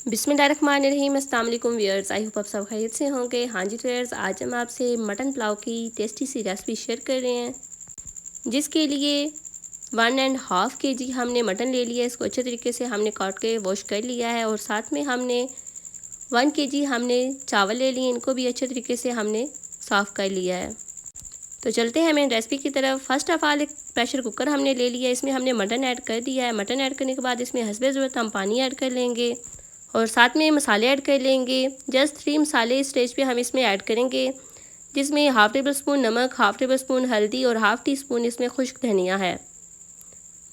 बिस्मिल्लाहिर्रहमानिर्रहीम, अस्सलाम वालेकुम व्यूअर्स। आई होप आप सब खैरियत से होंगे। हाँ जी व्यूअर्स, आज हम आपसे मटन पुलाव की टेस्टी सी रेसिपी शेयर कर रहे हैं, जिसके लिए 1.5 kg हमने मटन ले लिया है। इसको अच्छे तरीके से हमने काट के वॉश कर लिया है और साथ में हमने 1 kg हमने चावल ले लिए, इनको भी अच्छे तरीके से हमने साफ़ कर लिया है। तो चलते हैं हमें रेसिपी की तरफ। फर्स्ट ऑफ ऑल एक प्रेशर कुकर हमने ले लिया है, इसमें हमने मटन ऐड कर दिया है। मटन ऐड करने के बाद इसमें हस्बे ज़रूरत हम पानी ऐड कर लेंगे और साथ में मसाले ऐड कर लेंगे। जस्ट 3 मसाले इस स्टेज पे हम इसमें ऐड करेंगे, जिसमें हाफ़ टेबल स्पून नमक, हाफ़ टेबल स्पून हल्दी और हाफ़ टी स्पून इसमें खुश्क धनिया है।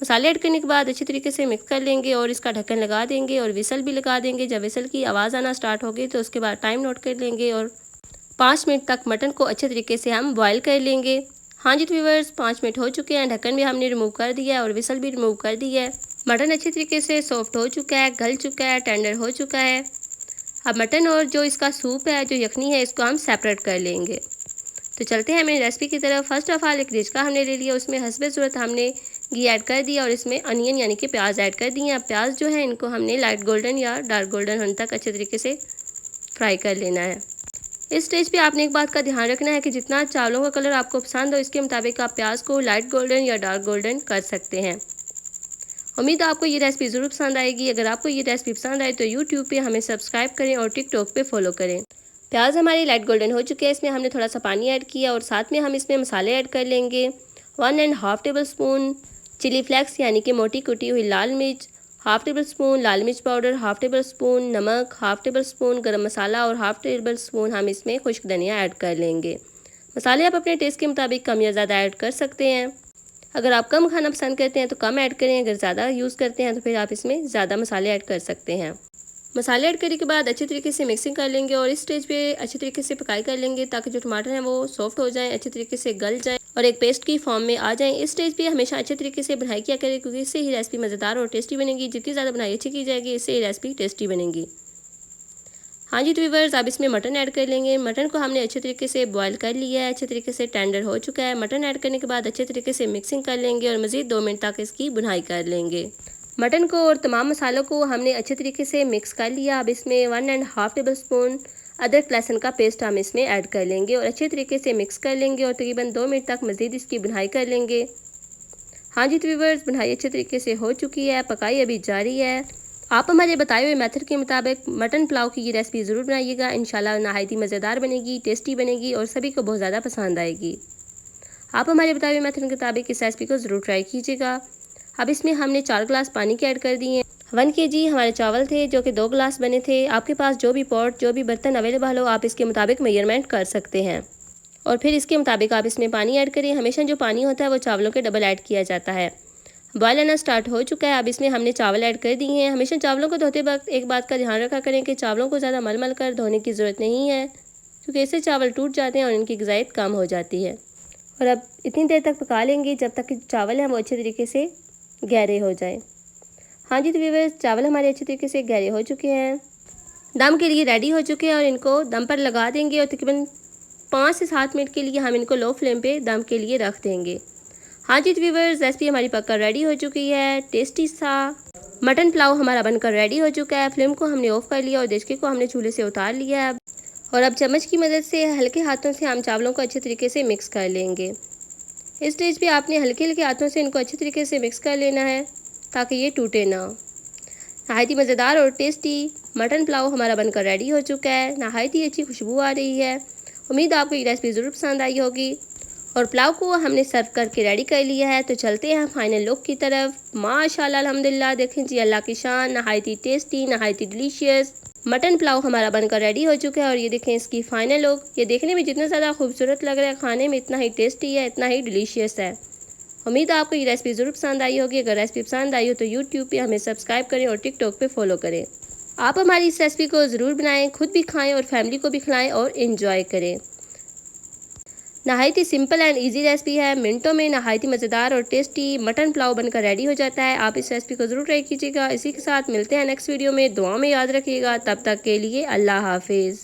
मसाले ऐड करने के बाद अच्छी तरीके से मिक्स कर लेंगे और इसका ढक्कन लगा देंगे और विसल भी लगा देंगे। जब विसल की आवाज़ आना स्टार्ट होगी तो उसके बाद टाइम नोट कर लेंगे और 5 मिनट तक मटन को अच्छे तरीके से हम बॉयल कर लेंगे। हाँ जी व्यूअर्स, 5 मिनट हो चुके हैं। ढक्कन भी हमने रिमूव कर दिया है और विसल भी रिमूव कर दी है। मटन अच्छे तरीके से सॉफ्ट हो चुका है, गल चुका है, टेंडर हो चुका है। अब मटन और जो इसका सूप है, जो यखनी है, इसको हम सेपरेट कर लेंगे। तो चलते हैं हमें रेसिपी की तरफ। फर्स्ट ऑफ ऑल एक रिचका हमने ले लिया, उसमें हस्बे ज़रूरत हमने घी ऐड कर दिया और इसमें अनियन यानी कि प्याज ऐड कर दिए। अब प्याज जो है इनको हमने लाइट गोल्डन या डार्क गोल्डन होने तक अच्छे तरीके से फ्राई कर लेना है। इस स्टेज पे आपने एक बात का ध्यान रखना है कि जितना चावलों का कलर आपको पसंद हो, इसके मुताबिक आप प्याज को लाइट गोल्डन या डार्क गोल्डन कर सकते हैं। उम्मीद है आपको ये रेसिपी ज़रूर पसंद आएगी। अगर आपको ये रेसिपी पसंद आए तो यूट्यूब पे हमें सब्सक्राइब करें और टिकटॉक पे फॉलो करें। प्याज हमारी लाइट गोल्डन हो चुके हैं, इसमें हमने थोड़ा सा पानी ऐड किया और साथ में हम इसमें मसाले ऐड कर लेंगे। 1.5 टेबल स्पून चिली फ्लेक्स यानी कि मोटी कुटी हुई लाल मिर्च, हाफ़ टेबल स्पून लाल मिर्च पाउडर, हाफ़ टेबल स्पून नमक, हाफ़ टेबल स्पून गरम मसाला और हाफ़ टेबल स्पून हम इसमें खुश्क धनिया ऐड कर लेंगे। मसाले आप अपने टेस्ट के मुताबिक कम या ज़्यादा ऐड कर सकते हैं। अगर आप कम खाना पसंद करते हैं तो कम ऐड करें, अगर ज़्यादा यूज़ करते हैं तो फिर आप इसमें ज़्यादा मसाले ऐड कर सकते हैं। मसाले ऐड करने के बाद अच्छे तरीके से मिक्सिंग कर लेंगे और इस स्टेज पे अच्छे तरीके से पकाई कर लेंगे ताकि जो टमाटर हैं वो सॉफ्ट हो जाएं, अच्छे तरीके से गल जाएं और एक पेस्ट की फॉर्म में आ जाएं। इस स्टेज पे हमेशा अच्छे तरीके से बनाई किया करें, क्योंकि इससे ही रेसिपी मज़ेदार और टेस्टी बनेगी। जितनी ज़्यादा बनाई अच्छी की जाएगी, इससे ही रेसिपी टेस्टी बनेगी। हाँ जी व्यूअर्स, अब इसमें मटन ऐड कर लेंगे। मटन को हमने अच्छे तरीके से बॉयल कर लिया है, अच्छे तरीके से टेंडर हो चुका है। मटन ऐड करने के बाद अच्छे तरीके से मिक्सिंग कर लेंगे और मज़ीद 2 मिनट तक इसकी भुनाई कर लेंगे। मटन को और तमाम मसालों को हमने अच्छे तरीके से मिक्स कर लिया। अब इसमें 1.5 टेबल स्पून अदरक लहसुन का पेस्ट हम इसमें ऐड कर लेंगे और अच्छे तरीके से मिक्स कर लेंगे और तकरीबन 2 मिनट तक मज़ीद इसकी भुनाई कर लेंगे। हाँ जी व्यूअर्स, भुनाई अच्छे तरीके से हो चुकी है, पकाई अभी जारी है। आप हमारे बताए हुए मेथड के मुताबिक मटन पुलाव की ये रेसिपी ज़रूर बनाइएगा। इंशाल्लाह नहायत ही मज़ेदार बनेगी, टेस्टी बनेगी और सभी को बहुत ज़्यादा पसंद आएगी। आप हमारे बताए हुए मेथड के मुताबिक इस रेसिपी को ज़रूर ट्राई कीजिएगा। अब इसमें हमने 4 गिलास पानी के ऐड कर दिए। 1 kg हमारे चावल थे जो कि 2 गिलास बने थे। आपके पास जो भी पॉट, जो भी बर्तन अवेलेबल हो, आप इसके मुताबिक मेजरमेंट कर सकते हैं और फिर इसके मुताबिक आप इसमें पानी ऐड करें। हमेशा जो पानी होता है वो चावलों के डबल ऐड किया जाता है। बॉयल आना स्टार्ट हो चुका है। अब इसमें हमने चावल ऐड कर दिए हैं। हमेशा चावलों को धोते वक्त एक बात का ध्यान रखा करें कि चावलों को ज़्यादा मल कर धोने की ज़रूरत नहीं है, क्योंकि इससे चावल टूट जाते हैं और इनकी ग़िज़ायत कम हो जाती है। और अब इतनी देर तक पका लेंगे जब तक कि चावल हैं वो अच्छे तरीके से गहरे हो जाए। हाँ जी व्यूअर्स, चावल हमारे अच्छे तरीके से गहरे हो चुके हैं, दम के लिए रेडी हो चुके हैं और इनको दम पर लगा देंगे और तकरीबन 5 से 7 मिनट के लिए हम इनको लो फ्लेम पे दम के लिए रख देंगे। हाँ जी व्यूअर्स, रेसिपी हमारी पककर रेडी हो चुकी है। टेस्टी सा मटन पुलाव हमारा बनकर रेडी हो चुका है। फ्लेम को हमने ऑफ कर लिया और देचके को हमने चूल्हे से उतार लिया है और अब चम्मच की मदद से हल्के हाथों से हम चावलों को अच्छे तरीके से मिक्स कर लेंगे। इस स्टेज पे आपने हल्के हल्के हाथों से इनको अच्छे तरीके से मिक्स कर लेना है ताकि ये टूटे ना। नहायत ही मज़ेदार और टेस्टी मटन पुलाव हमारा बनकर रेडी हो चुका है। नहायत ही अच्छी खुशबू आ रही है। उम्मीद है आपको ये रेसिपी ज़रूर पसंद आई होगी और पुलाव को हमने सर्व करके रेडी कर लिया है। तो चलते हैं फाइनल लुक की तरफ। माशाल्लाह अल्हम्दुलिल्लाह, देखें जी, अल्लाह की शान। नहायत ही टेस्टी, नहायत ही डिलीशियस मटन पुलाव हमारा बनकर रेडी हो चुका है और ये देखें इसकी फ़ाइनल लुक। ये देखने में जितना ज़्यादा खूबसूरत लग रहा है, खाने में इतना ही टेस्टी है, इतना ही डिलीशियस है। उम्मीद है आपको ये रेसिपी ज़रूर पसंद आई होगी। अगर रेसिपी पसंद आई हो तो यूट्यूब पे हमें सब्सक्राइब करें और टिकटॉक पे फॉलो करें। आप हमारी इस रेसिपी को ज़रूर बनाएं, खुद भी खाएं और फैमिली को भी खिलाएं और इन्जॉय करें। नहायत ही सिंपल एंड इजी रेसिपी है। मिनटों में नहायत ही मज़ेदार और टेस्टी मटन पुलाव बनकर रेडी हो जाता है। आप इस रेसिपी को ज़रूर ट्राई कीजिएगा। इसी के साथ मिलते हैं नेक्स्ट वीडियो में। दुआ में याद रखिएगा। तब तक के लिए अल्लाह हाफिज़।